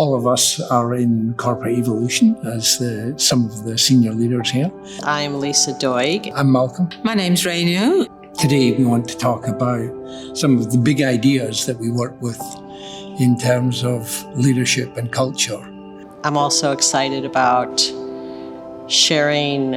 All of us are in corporate evolution as some of the senior leaders here. I'm Lisa Doig. I'm Malcolm. My name's Renu. Today we want to talk about some of the big ideas that we work with in terms of leadership and culture. I'm also excited about sharing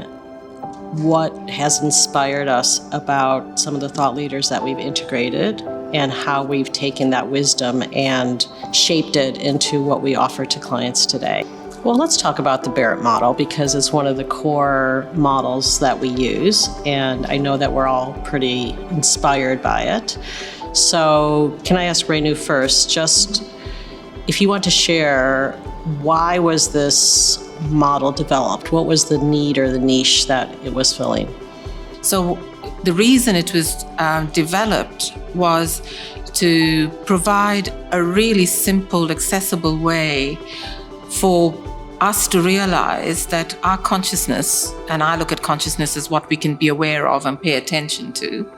what has inspired us about some of the thought leaders that we've integrated and how we've taken that wisdom and shaped it into what we offer to clients today. Well, let's talk about the Barrett model because it's one of the core models that we use, and I know that we're all pretty inspired by it. So can I ask Renu first, just if you want to share, why was this model developed? What was the need or the niche that it was filling? So the reason it was developed was to provide a really simple, accessible way for us to realize that our consciousness, and I look at consciousness as what we can be aware of and pay attention to,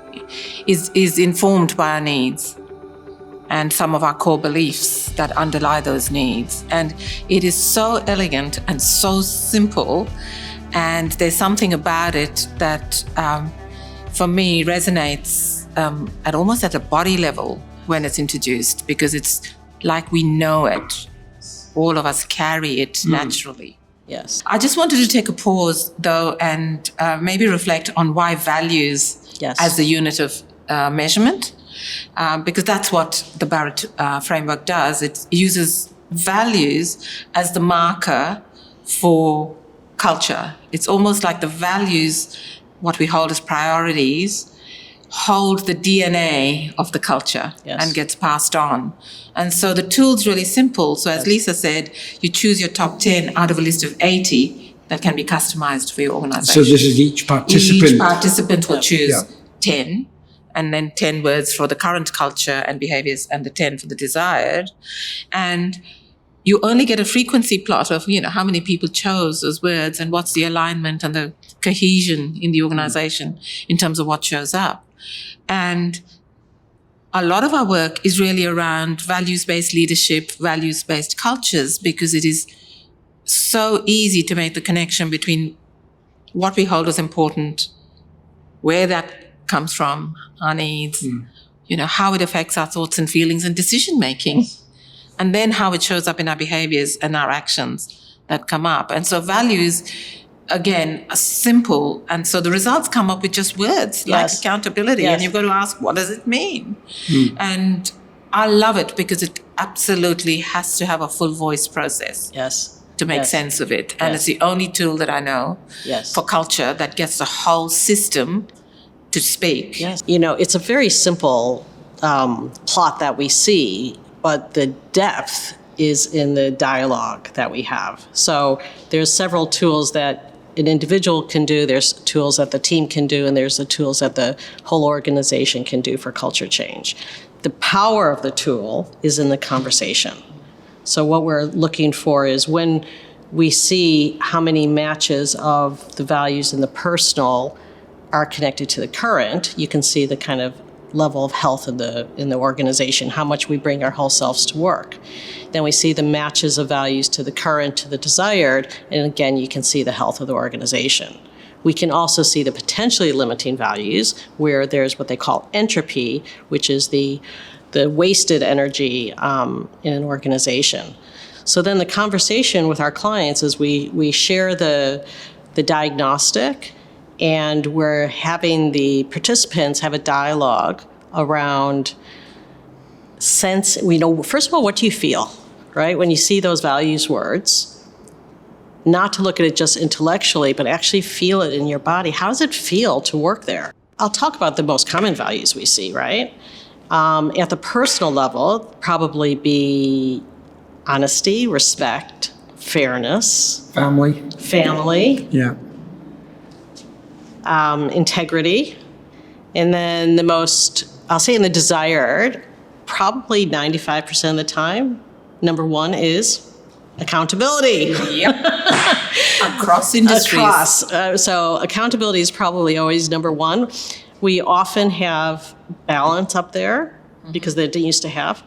is informed by our needs and some of our core beliefs that underlie those needs. And it is so elegant and so simple, and there's something about it that for me resonates at a body level when it's introduced, because it's like we know it. All of us carry it naturally. Yes. I just wanted to take a pause though and maybe reflect on why values as the unit of measurement. Because that's what the Barrett framework does. It uses values as the marker for culture. It's almost like the values, what we hold as priorities, hold the DNA of the culture and gets passed on. And so the tool's really simple. So as Lisa said, you choose your top 10 out of a list of 80 that can be customized for your organization. So this is each participant. Each participant will choose 10. And then 10 words for the current culture and behaviors, and the 10 for the desired. And you only get a frequency plot of, how many people chose those words and what's the alignment and the cohesion in the organization in terms of what shows up. And a lot of our work is really around values-based leadership, values-based cultures, because it is so easy to make the connection between what we hold as important, where that comes from, our needs, how it affects our thoughts and feelings and decision making, and then how it shows up in our behaviors and our actions that come up. And so values, again, are simple, and so the results come up with just words like accountability, and you've got to ask, what does it mean? And I love it because it absolutely has to have a full voice process to make sense of it. And it's the only tool that I know for culture that gets the whole system to speak. Yes. It's a very simple plot that we see, but the depth is in the dialogue that we have. So there's several tools that an individual can do, there's tools that the team can do, and there's the tools that the whole organization can do for culture change. The power of the tool is in the conversation. So what we're looking for is when we see how many matches of the values in the personal are connected to the current, you can see the kind of level of health in the organization, how much we bring our whole selves to work. Then we see the matches of values to the current, to the desired, and again, you can see the health of the organization. We can also see the potentially limiting values where there's what they call entropy, which is the wasted energy in an organization. So then the conversation with our clients is we share the diagnostic, and we're having the participants have a dialogue around sense. We know, first of all, what do you feel, right? When you see those values words, not to look at it just intellectually, but actually feel it in your body. How does it feel to work there? I'll talk about the most common values we see, right? At the personal level, probably be honesty, respect, fairness. Family. Yeah. Integrity. And then the most, I'll say in the desired, probably 95% of the time, number one is accountability. Yep. Across industries. So accountability is probably always number one. We often have balance up there because they didn't used to have.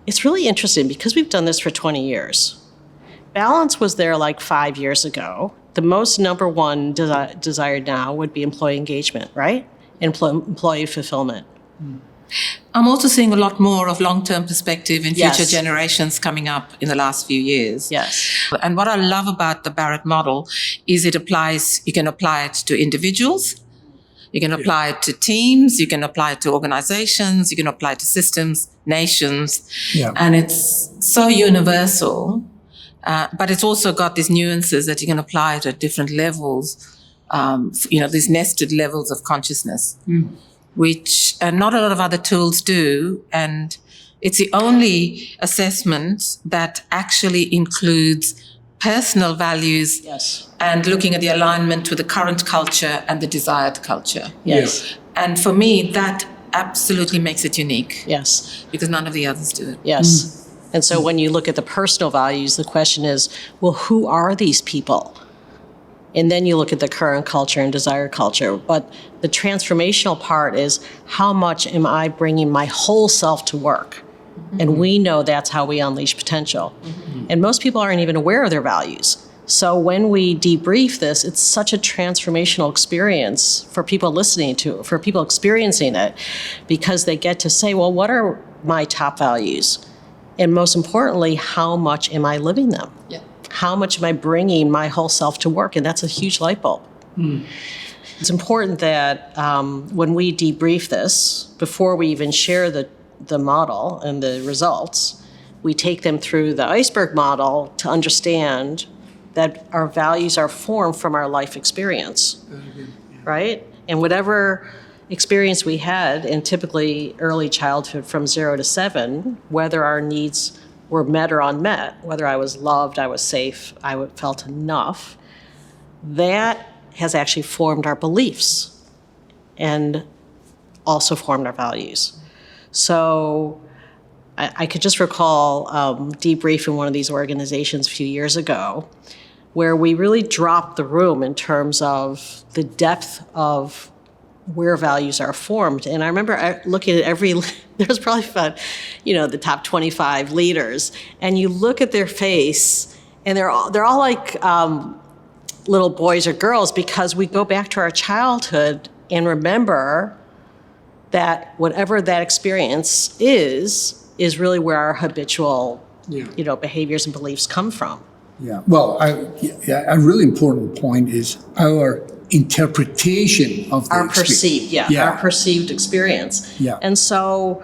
it's really interesting because we've done this for 20 years. Balance was there like 5 years ago. The most number one desired now would be employee engagement, right? Employee fulfillment. I'm also seeing a lot more of long-term perspective in Yes. future generations coming up in the last few years. Yes. And what I love about the Barrett model is you can apply it to individuals, you can apply it to teams, you can apply it to organizations, you can apply it to systems, nations, and it's so universal. But it's also got these nuances that you can apply it at different levels, these nested levels of consciousness, which not a lot of other tools do. And it's the only assessment that actually includes personal values and looking at the alignment with the current culture and the desired culture. Yes. And for me, that absolutely makes it unique. Yes. Because none of the others do it. Yes. And so when you look at the personal values, the question is, well, who are these people? And then you look at the current culture and desired culture. But the transformational part is, how much am I bringing my whole self to work? And we know that's how we unleash potential. And most people aren't even aware of their values. So when we debrief this, it's such a transformational experience for people listening to it, for people experiencing it, because they get to say, well, what are my top values? And most importantly, how much am I living them? Yeah. How much am I bringing my whole self to work? And that's a huge light bulb. It's important that when we debrief this, before we even share the model and the results, we take them through the iceberg model to understand that our values are formed from our life experience, right? And whatever experience we had in typically early childhood from 0 to 7, whether our needs were met or unmet, whether I was loved, I was safe, I felt enough, that has actually formed our beliefs and also formed our values. So I could just recall Debrief in one of these organizations a few years ago, where we really dropped the room in terms of the depth of where values are formed. And I remember looking at there's probably about, the top 25 leaders, and you look at their face, and they're all like little boys or girls, because we go back to our childhood and remember that whatever that experience is really where our habitual, behaviors and beliefs come from. Yeah. Well, a really important point is our interpretation of the Our perceived experience. Yeah. And so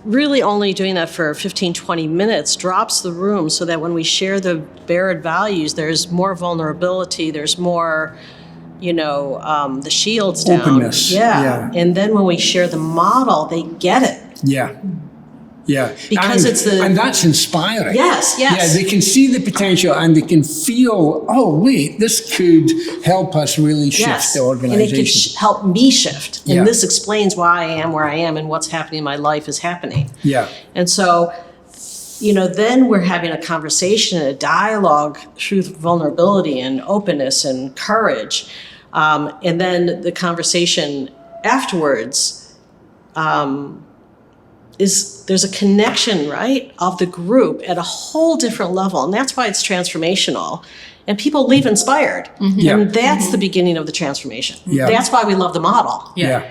really only doing that for 15, 20 minutes drops the room so that when we share the Barrett values, there's more vulnerability, there's more, the shields down. Openness. Yeah. And then when we share the model, they get it. Yeah. Yeah. Because and that's inspiring. Yes. Yeah, they can see the potential and they can feel, oh, wait, this could help us really shift the organization. And it could help me shift. And this explains why I am where I am and what's happening in my life is happening. Yeah. And so, then we're having a conversation, a dialogue through vulnerability and openness and courage. And then the conversation afterwards, there's a connection, right, of the group at a whole different level. And that's why it's transformational. And people leave inspired. And that's the beginning of the transformation. Yeah. That's why we love the model. Yeah.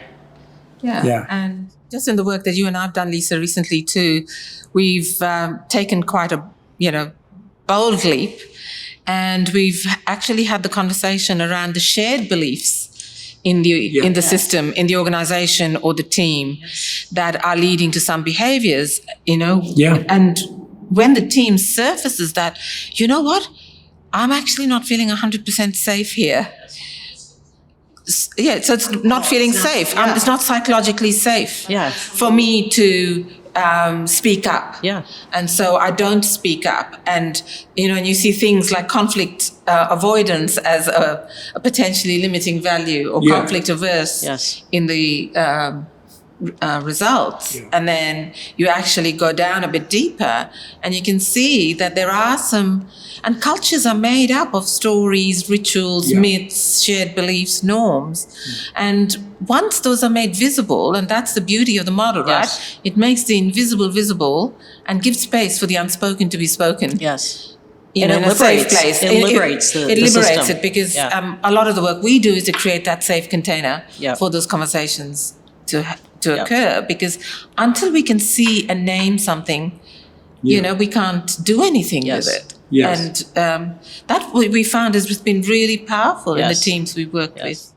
And just in the work that you and I have done, Lisa, recently too, we've taken quite a, bold leap. And we've actually had the conversation around the shared beliefs in the system, in the organization or the team that are leading to some behaviors, And when the team surfaces that, you know what, I'm actually not feeling 100% safe here. So it's not feeling safe. It's not psychologically safe for me to speak up. Yeah. And so I don't speak up. And, and you see things like conflict avoidance as a potentially limiting value or conflict averse in the results, and then you actually go down a bit deeper, and you can see that there are some, and cultures are made up of stories, rituals, myths, shared beliefs, norms, and once those are made visible, and that's the beauty of the model, right? It makes the invisible visible and gives space for the unspoken to be spoken. Yes. In a safe place. It liberates the liberates system. it because a lot of the work we do is to create that safe container for those conversations to occur. Because until we can see and name something, you know, we can't do anything with it. Yes. And that we found has been really powerful in the teams we worked with.